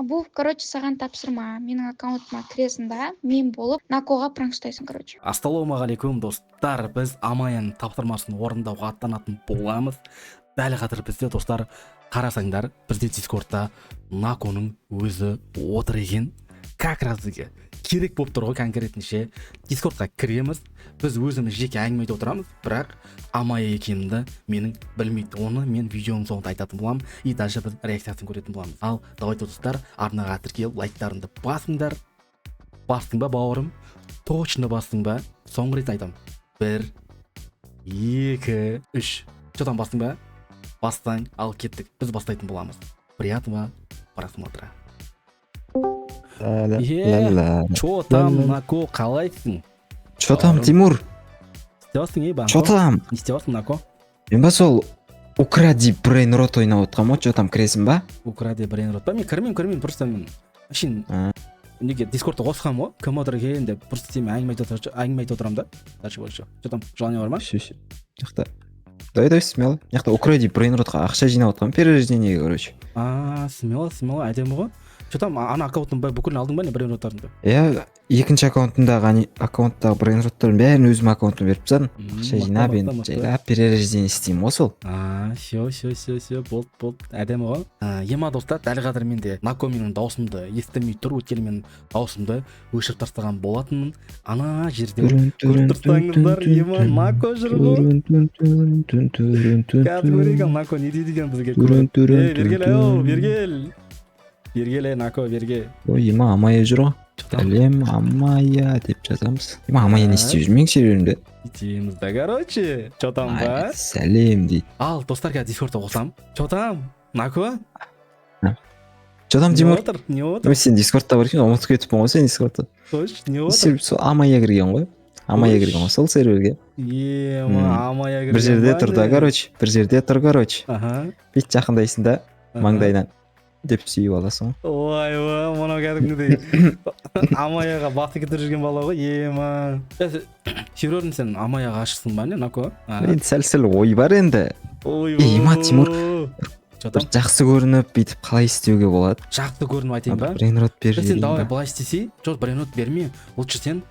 Бұл, короче, саған тапсырма. Менің аккаунтыма кіресің да, мен болып, Накоға пранк ұстайсың, короче. Ассалаумағалейкум достар, біз Амаяның тапсырмасын орындауға аттанатын боламыз. Дәл қазір бізде достар, қарасаңдар, бізде Дискордта Наконың өзі отыр екен. Как раз бізге керек болып тұр ғой, конкретнше Дискордқа кіреміз, біз өзіміз жеке әңгімеде отырамыз, бірақ Амая екенімді менің білмейді. Оны мен видеоның соңында айтатын боламын, и даже біз реакциясын көретін боламыз. Ал давайте достар, арнаға тіркеліп лайктарыңды басыңдар. Бастың ба бауырым? Точно бастың ба? Соңғы рет айтам. 1, 2, 3. Чотан бастың ба? Бастан, ал кеттік. Біз бастайтын боламыз. Приятного просмотра. Чо там, Нако, қалайсың? Чо там, Тимур? Істевасың, Банко? Чо там? Не істевасың, Нако? Мен ба сол Укради брейнрот ойнап отқан ма? Чо там кіресің ба? Укради брейнрот ба? Мен кірмеймін, просто мен әшейін неге Дискордта қосқам ғой, кім отыр екен деп, просто сен әңгіме айтып отырамын да. Дальше больше. Чо там, желание бар ма? Жақта. Давай, смело. Жақта Укради брейнротқа ақша жинап отқан, перерождениеге, короче. Смело, әдемі ғой. Чо там, ана аккаунттың бүкілін алдың ба не брейнроттарыңды? Екінші аккаунттағы брейнроттардың бәрін өзім аккаунтыма беріп тастадым. Ақша жинап, енді жайлап перерождение істеймін ғой сол. Все, болды. Әдемі ғой. Ема достар, дәл қазір менде Нако менің даусымды естілмей тұр, өйткені мен даусымды өшіріп тастаған болатынмын. Ана жерде көріп тұрсаңыздар, Ема Нако жүр ғой. Қазір көрейін, Нако не дейді екен бізге? Бергел, Нако, берге. Ой, Ема Амая жүр ғой. Сәлем, Амая деп жазамыз. Ема Амая не істеп жүр менің серверімде? Етеміз да, короче. Чо там ба? Сәлем дейді. Ал, достар, қазір Дискордта қосам. Чо там, Нако? Чо там, Тимур? Не отыр? Сен Дискордта бар екен, ұмытып кетіппін ғой сен Дискордта. Қош, не отыр? Сол Амая кірген ғой. Амая кірген ғой сол серверге. Ема, Амая кірген ба? Бір жерде тұр да, короче. Бет жақындайсың да, маңдайынан деп сүйіп аласың. Ой, мұнау кәдімгідей Амаяға бақсы кетіп жүрген бала ғой, ема. Серверін сен Амаяға ашықсың ба не, Нако? Енді сәл ой бар енді. Ема, Тимур, бір жақсы көрініп, бүйтіп қалай істеуге болады? Жақсы көрініп айтайын ба? Брейнрот бер сен давай былай істесей, жоқ брейнрот берме, лучше сен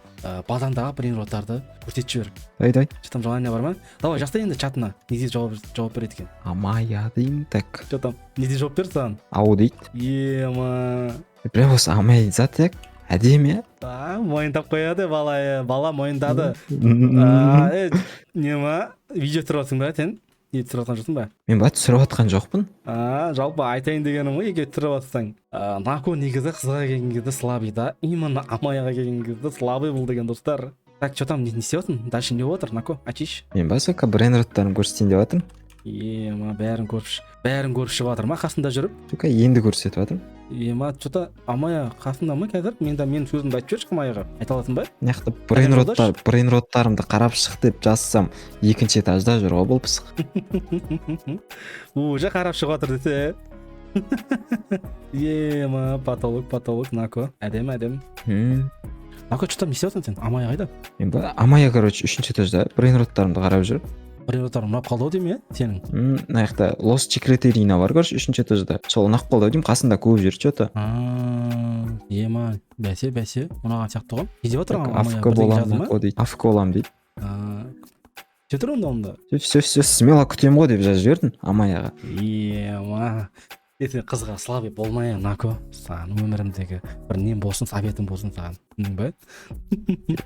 базандағы брейнроттарды көрсетіп жібер. Давай. Что там, желание бар ма? Давай, жаста енді чатына. Не дейді жауап береді екен? Амая дейін, так. Что там? Не дейді жауап берді саған? Ау дейді. Ема. Прям осы Амая зат як? Әдемі, мойындап қояды бала мойындады. Нема? Видео түсіріп жатсың ба сен? Не түсіріп жатқан жоқсың ба? Мен ба түсіріп жатқан жоқпын. Жалпы айтайын дегенім ғой, егер түсіріп жатсаң. Нако негізі қызға келген кезде слабый да, именно Амаяға келген кезде слабый бұл деген достар. Так, что там, не істеп жатсың? Дальше не отыр, Нако, айтшы. Мен ба соқа брейнроттарын көрсетейін деп жатырмын. Ема, бәрін көріп шығып жатыр ма қасында жүріп? Соқа енді көрсетіп жатырмын. Ема, что-то Амая қасында ма қазір? Мен сөзімді айтып жүрші Амаяға. Айта аласың ба? Неқті брейнроттарымды қарап шық деп жазсам, екінші этажда жүр ғой бұл пысық. Уже қарап шығып жатыр десе. Ема, потолок, Нако. Әдем. Нако, что там не істеп жатсың сен? Амая қайда? Мен ба, Амая, короче, үшінші этажда брейнроттарымды қарап жүр. Брейнроттарым ұнап қалды ау деймін, сенің? Наяқта Лос Секретарина бар, короче, үшінші этажда. Сол ұнап қалды ау деймін, қасында көп жүр, что-то. Ема, бәсе, ұнаған сияқты ғой. Не деп жатыр Амая? Афк болам дейді. Жетір онда? Все, смело күтем ғой деп жазып жібердім Амаяға. Ема, сен қызға слабый болмайын, Нако. Саған өмірімдегі бір нем болсын, советім болсын саған. Ба?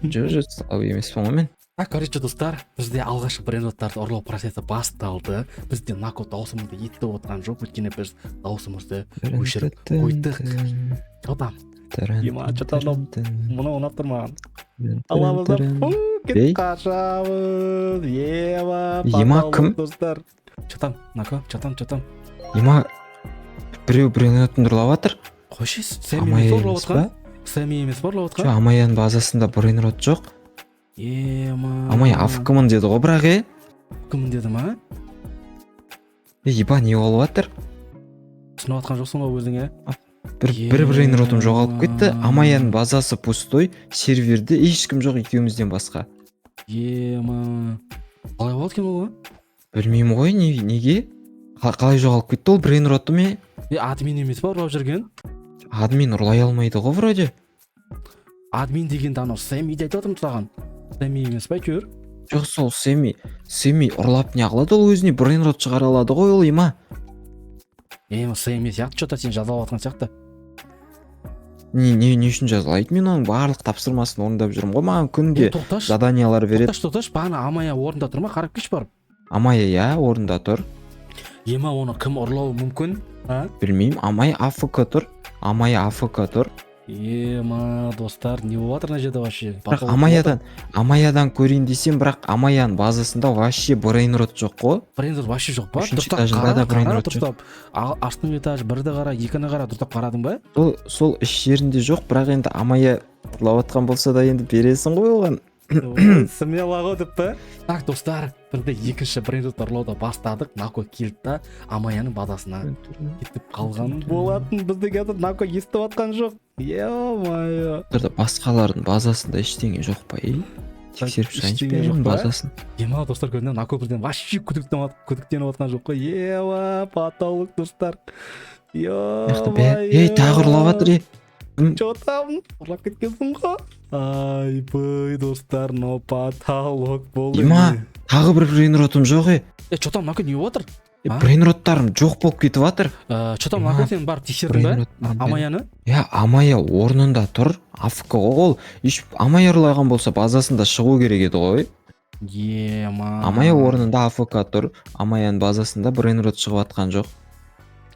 Жоқ, слабый емеспін ғой мен. Короче, достар, бізде алғашқы брейнроттарды ұрлау процесі басталды. Бізде Нако даусымызды естіп отырған жоқ, өйткені біз даусымызды өшіріп қойдық. Что там? Ема, что там? Мұны ұнап тұр маған. Аламызда кетіп қашамыз. Ема кім? Что там, Нако? Что там? Ема біреу брейнроттын ұрлап жатыр. Қойшы, Сәми емес бар ұрлап отқан? Жоқ, Амаяның базасында брейнрот жоқ. Амая афкымын деді ғой бірақ, Афкымын деді ма? Еба, не болып жатыр? Түсініп жатқан жоқсың ғой өзіңе? Бір брейнротым жоғалып кетті. Амаяның базасы пустой, серверде ешкім жоқ екеумізден басқа. Ема, қалай болды екен ол? Білмеймін ғой, неге? Қалай жоғалып кетті ол брейнроты ме? Админ емес па ұрлап жүрген? админ ұрлай алмайды ғой вроде. Админ дегенде анау Сэмиді айтып отырмын саған. Сэми емес па әйтеуір? Жоқ, сол Семи ұрлап не қылады, ол өзіне брейнрот шығара алады ғой ол има. Сэми сияқты что-то сен жазалап жатқан сияқты. Не үшін жазалайды? Мен оның барлық тапсырмасын орындап жүрмін ғой, маған күнде заданиялар береді. Тоқташ, бағана Амая орында тұр ма? Қарап келші барып. Амая иә, орында тұр. Оны кім ұрлауы мүмкін? Білмеймін, Амая АФК тұр. Достар, не болып жатыр мына жерде вообще? Бірақ Амаядан көрейін десем, бірақ Амаяның базасында вообще брейнрот жоқ қой. Брейнрот вообще жоқ па? Үшінші этажында да брейнрот жоқ. Астың этажы бірді қара, екіні қара, дұрыстап қарадың ба? Сол іс жерінде жоқ, бірақ енді Амая ұрлап жатқан болса да енді бересің ғой оған. Смело ғой деп па? Так, достар, бірде екінші брейнрот ұрлауды бастадық. Нако келді да Амаяның базасына кетіп қалған болатын. Бізде қазір Нако естіп жатқан жоқ. Е-мое. Басқалардың базасында ештеңе жоқ па? Тексеріп шығайыншы бердің базасын. Достар, көрдіңіз, Нако бірден вообще күдіктеніп жатқан жоқ қой. Потолок, достар. Тағы ұрлап жатыр. Че там? Ұрлап кеткенсің ғой? Айбай, достар, но потолок болды. Тағы бір брейнротым жоқ. Че там, Нако не отыр? Брейнроттарым жоқ болып кетіп жатыр. Че там, Нако, сен барып тексердің ба? Амаяны? Амая орнында тұр. АФК ол. Амая ұрлаған болса базасында шығу керек еді ғой. Амая орнында АФК тұр. Амаяның базасында брейнрот шығып жатқан жоқ.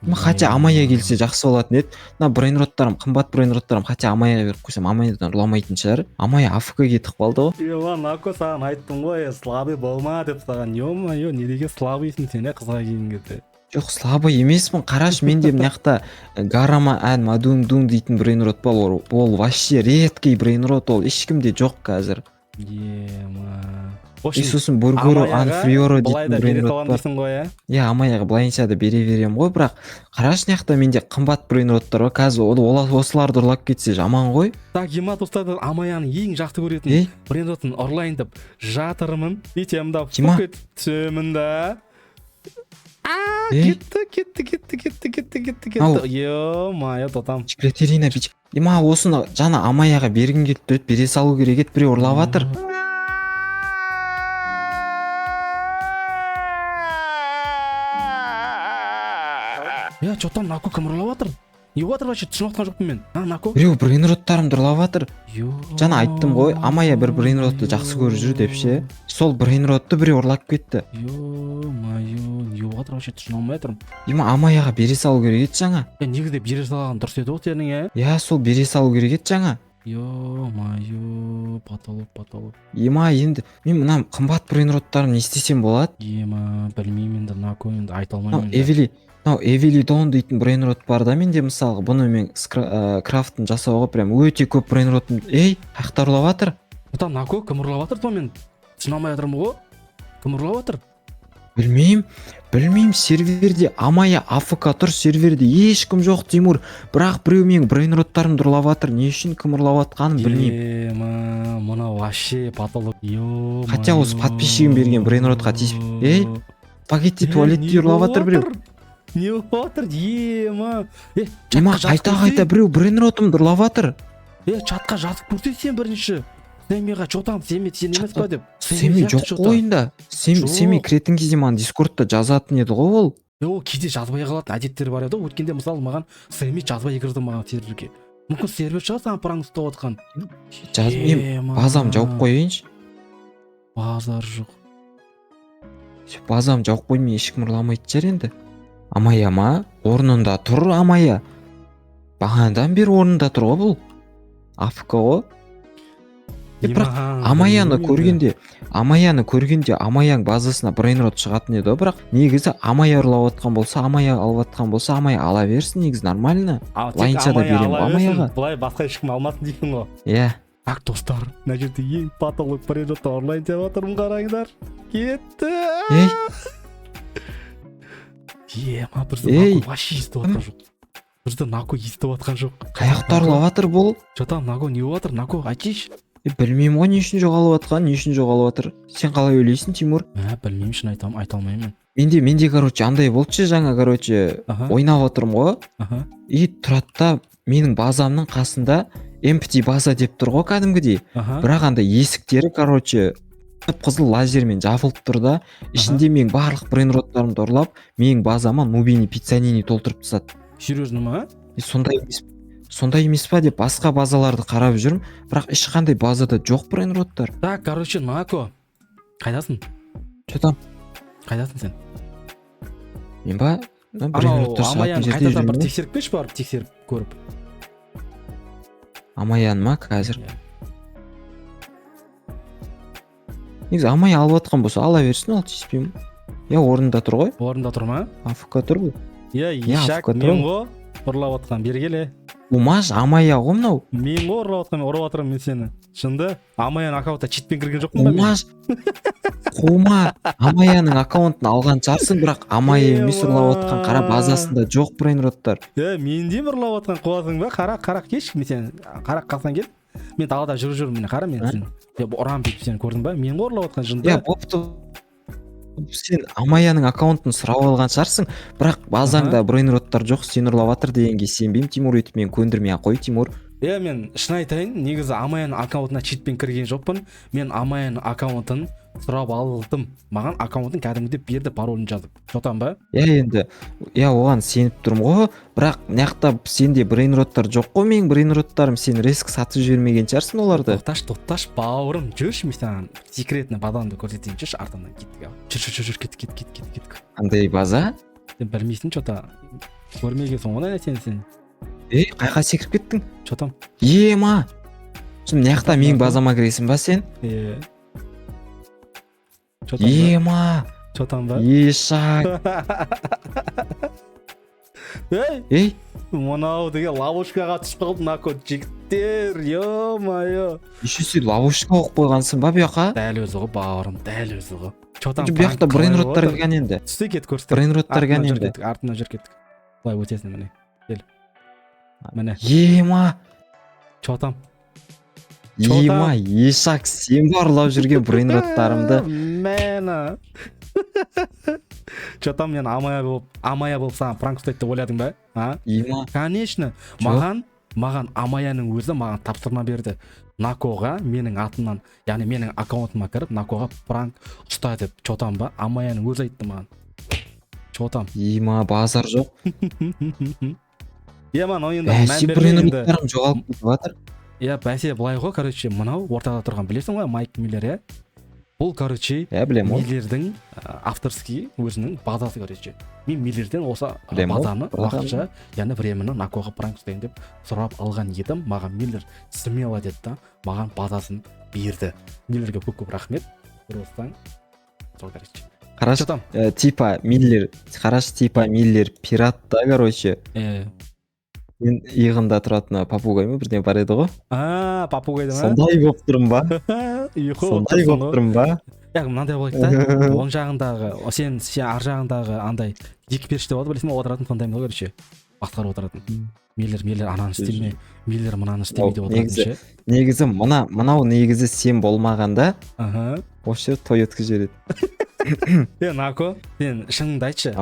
Хотя Амая келсе жақсы болатын еді. Брейнроттарым, қымбат брейнроттарым, хотя Амаяға беріп қойсам, Амаядан ұрламайтын шығар. Амая АФК кетіп қалды ғой. Нако, саған айттым ғой, слабый болма деп саған. Ё-моё, не деген слабыйсың сен, қызға келген кезде. Жоқ, слабый емеспін. Қараш, менде мынаяқта Гарама ән Мадуң-дуң дейтін брейнрот бар. Ол вообще редкий брейнрот, ол ешкімде жоқ қазір. Сосын Бургуро Анфриоро дейтін брейнрот бар. Амаяға былайынша да бере берем ғой, бірақ қараш мынаяқта менде қымбат брейнроттар бар. Қазір осыларды ұрлап кетсе жаман ғой. Так, достар, Амаяның ең жақсы көретін брейнротын ұрлайын деп жатырмын. Етемді түсемін да. Кетті. Ё-мое, тотам. Секретарина бич. Осыны жана Амаяға бергін келді, бере салу керек еді, біреу ұрлап жатыр. Че там, Нако кім ұрлап жатыр? Не отыр вообще, түсініп отқан жоқпын мен. Нако? Біреу брейнроттарымды ұрлап жатыр. Жана айттым ғой, Амая бір брейнротты жақсы көріп жүр деп ше. Сол брейнротты біреу ұрлап кетті. Ё-мое, не отыр вообще, түсіне алмай жатырмын. Амаяға бере салу керек еді жаңа. Негізде бере салған дұрыс еді ғой сенің, сол бере салу керек еді жаңа. Ё-мое, потолок. Енді мен мына қымбат брейнроттарым не істесем болады? Білмеймін енді, Нако енді айта алмаймын. Эвили Дон дейтін брейнрот бар да менде, мысалы бұны мен крафтын жасауға прям өте көп брейнротым. Қаяқта ұрлап жатыр? Нако, кім ұрлап жатыр? Мен түсіне алмай жатырмын ғой. Кім ұрлап жатыр? Білмеймін, серверде Амая АФК тұр, серверде ешкім жоқ, Тимур. Бірақ біреу менің брейнроттарымды ұрлап жатыр. Не үшін кім ұрлап жатқанын білмеймін. Мұна вообще потолок. Хотя осы подписчигім берген брейнротқа тиіп. Спагетти туалетте ұрлап жатыр біреу. Не отыр, қайта біреу брейнротымды ұрлап жатыр. Чатқа жазып көрсет сен бірінші. Сэмиға чотам, Семи сен емес па деп. Семи жоқ ойында. Семи кіретін кезде маған Дискордта жазатын еді ғой ол. Ол кейде жазбай қалатын әдеттері бар еді. Өткенде мысалы маған Семи жазбай кірді маған серверге. Мүмкін сервер шығар саған пранк ұстап отқан. Мен базам жауып қойайыншы. Базар жоқ. Базам жауып қоймай ешкім ұрламайды жер енді. Амая ма? Орнында тұр Амая. Бағанадан бері орнында тұр ғой бұл. АФК ғой. Бірақ Амаяны көргенде Амаяның базасына брейнрот шығатын еді, бірақ негізі Амая ұрлап отқан болса, Амая алып отқан болса, Амая ала берсін, негізі нормально. Лайнша да берем Амаяға. Былай басқа ешкім алмасын дейсің ғой. Так, достар, мына жерде ең потолок брейнротты ұрлайын деп жатырмын, қараңдар. Кетті. Бірді Нако вообще естіп отқан жоқ. Бірді Нако естіп отқан жоқ. Қаяқта ұрлап жатыр бұл? Жатам, Нако не отыр? Нако, айтшы. Білмеймін ғой не үшін жоғалып жатыр. Сен қалай ойлайсың, Тимур? Білмеймін, шын айта алмаймын. Менде короче андай болды ше, жаңа короче ойнап отырмын ғой. И тұрады да менің базамның қасында empty база деп тұр ғой кәдімгідей. Бірақ андай есіктері, короче, қызыл лазермен жабылып тұр да, ішінде менің барлық брейнроттарымды ұрлап, менің базама Нубини Пиццанини толтырып тастады. Серьезно ма? Сондай емес па деп басқа базаларды қарап жүрмін, бірақ ешқандай базада жоқ брейнроттар. Так, короче, Нако. Қайдасың? Че там? Қайдасың сен? Мен ба? Анау Брейнроттар шығатын Амаяны жерде қайтадан бір жүрмін. тексеріп келші, барып тексеріп көріп. Амаян ма қазір? Негізі Амай алып отқан болса ала берсін, ол тиіспеймін. Я орнында тұр ғой. Орында тұр ма? АФК тұр ғой. Ишак, АФК тұр мен ғой. ғой ұрлап отқан, бері келе. Умаш Амая ғой мынау. Мен ғой ұрлап отқан, мен ұрып отырмын мен сені. Шынды? Амаяның аккаунтына читпен кірген жоқпын ба мен? Умаш қума Амаяның аккаунтын алған шығарсың, бірақ Амая емес ұрлап отқан, қара базасында жоқ брейнроттар. Менде ұрлап отқан қуасың ба? Қарақ кеш, мен сені қарақ қалсаң кел. Мен далада жүрмін, мені қара, мен сені. Ұрам бүйтіп сені көрдің ба? Мен ғой ұрлап отқан жынды. Бопты. Сен Амаяның аккаунтын сұрап алған шығарсың, бірақ базаңда брейнроттар жоқ, сен ұрлап жатыр дегенге сенбеймін, Тимур, өйтіп мен көндірмей ақ қой, Тимур. Мен шын айтайын, негізі Амаяның аккаунтына читпен кірген жоқпын. Мен Амаяның аккаунтын сұрап алдым. Маған аккаунтын кәдімгідей берді, паролін жазып. Жотам ба? Енді, оған сеніп тұрмын ғой, бірақ мынаяқта сенде брейнроттар жоқ қой, менің брейнроттарым, сен риск сатып жібермеген шығарсың оларды. Тоқташ, бауырым, жүрші, мен саған секретный базаны көрсетейін, жүрші, артымнан кеттік. Жүр, кет. Қандай база? Сен білмейсің, что-то көрмегенсің ғой сен. Қайқа секіріп кеттің? Что-то. Ма. Мынаяқта менің базама кіресің ба сен? Ма. Что-то ба? Ишак. Мынау деген ловушкаға түсіп қалды, Нако жігіттер, ё-моё. Еще сен ловушка оқып қойғансың ба бұяқа? Дәл өзі ғой, бауырым, дәл өзі ғой. Бұяқта брейнроттар келген енді. Түсте кет көрсетіп. Брейнроттар келген енді. Артына жүр кеттік. Былай өтесің, міне. Кел. Міне. Ма. Чотам. Ма, Ишак, сен барлап жүрген брейнроттарымды. Мені. Чотам, мен Амая болып саған пранк ұстайды деп ойладың ба? Ма. Конечно. Маған Амаяның өзі маған тапсырма берді. Накоға менің атымнан, яғни менің аккаунтыма кіріп, Накоға пранк ұста деп. Чотам ба? Амаяның өзі айтты маған. Чотам. Ма, базар жоқ. Ман, ойында мән бермей енді. Брейнроттарым жоғалып кетіп жатыр. Бәсе былай ғой, короче, мынау ортада тұрған, білесің ғой, Майк Миллер, Бұл, короче, білем ғой. Миллердің авторский өзінің базасы, короче. Мен Миллерден осы базаны уақытша, яғни временно Накоға пранк ұстайын деп сұрап алған едім. Маған Миллер смело деді да, маған базасын берді. Миллерге көп рахмет. Просто сол, короче. Қараш, типа Миллер пират да, короче. Мен иығында тұратын папугай ма бірден бар еді ғой? Папугайды ма? Сондай болып тұрмын ба? Мынандай болайық та, оң жағындағы, сен ар жағындағы андай екі періште болады, білесің ба, отыратын сондаймын ғой, короче. Басқарып отыратын. Миллер ананы істеме, Миллер мынаны істеме деп отыратын ше. Негізі мынау негізі сен болмағанда, осы той өткізер еді. Нако, сен шыныңды айтшы,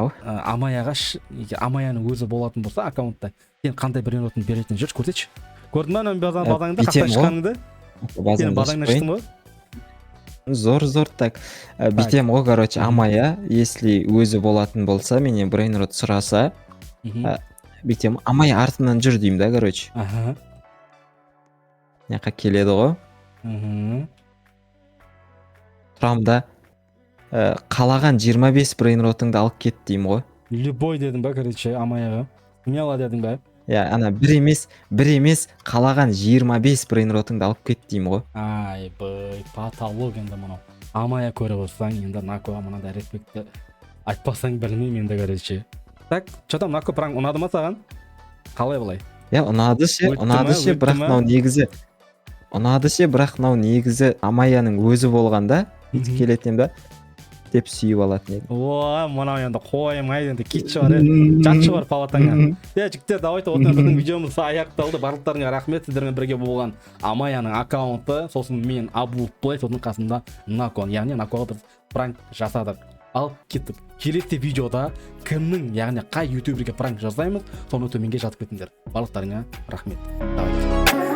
Амаяның өзі болатын болса аккаунтта, сен қандай брейнроттың беретін жүрші, көрсетші. Көрдің ба, базаңда қақтай шыққаныңды? Сен базаңда шықтың ғой? Зор, так. Битем ғой, короче, Амая, если өзі болатын болса, менен брейнрот сұраса, битем, Амая артынан жүр деймін да, короче. Яқа келеді ғой. Тұрамда, қалаған 25 брейнротыңды алып кет деймін ғой. Любой дедің ба, короче, Амаяға? Смело дедің ба? Ана бір емес, қалаған 25 брейнротыңды алып кет деймін ғой. Патолог енді мұнау. Амая көріп olsаң, енді Накоға мынандай респектті айтпасаң білмеймін енді, короче. Так, что-то Нако пранк ұнады ма саған? Қалай былай? Ұнады ше, бірақ нау негізі Амаяның өзі болғанда, етіп келетем да, деп сүйіп алатын еді. Мынау енді қоймайды, енді кетші бар, жатшы бар палатаңа. Жігіттер, давайте біздің видеомыз аяқталды. Барлықтарыңа рахмет, сіздермен бірге болған Амаяның аккаунты, сосын мен Абу Плей, сосын қасында Нако. Яғни Накоға біз пранк жасадық. Ал кеттік. Келесі видеода кімнің, яғни қай ютуберге пранк жасаймыз, соны төменге жазып кетіңдер. Барлықтарыңа рахмет. Давайте.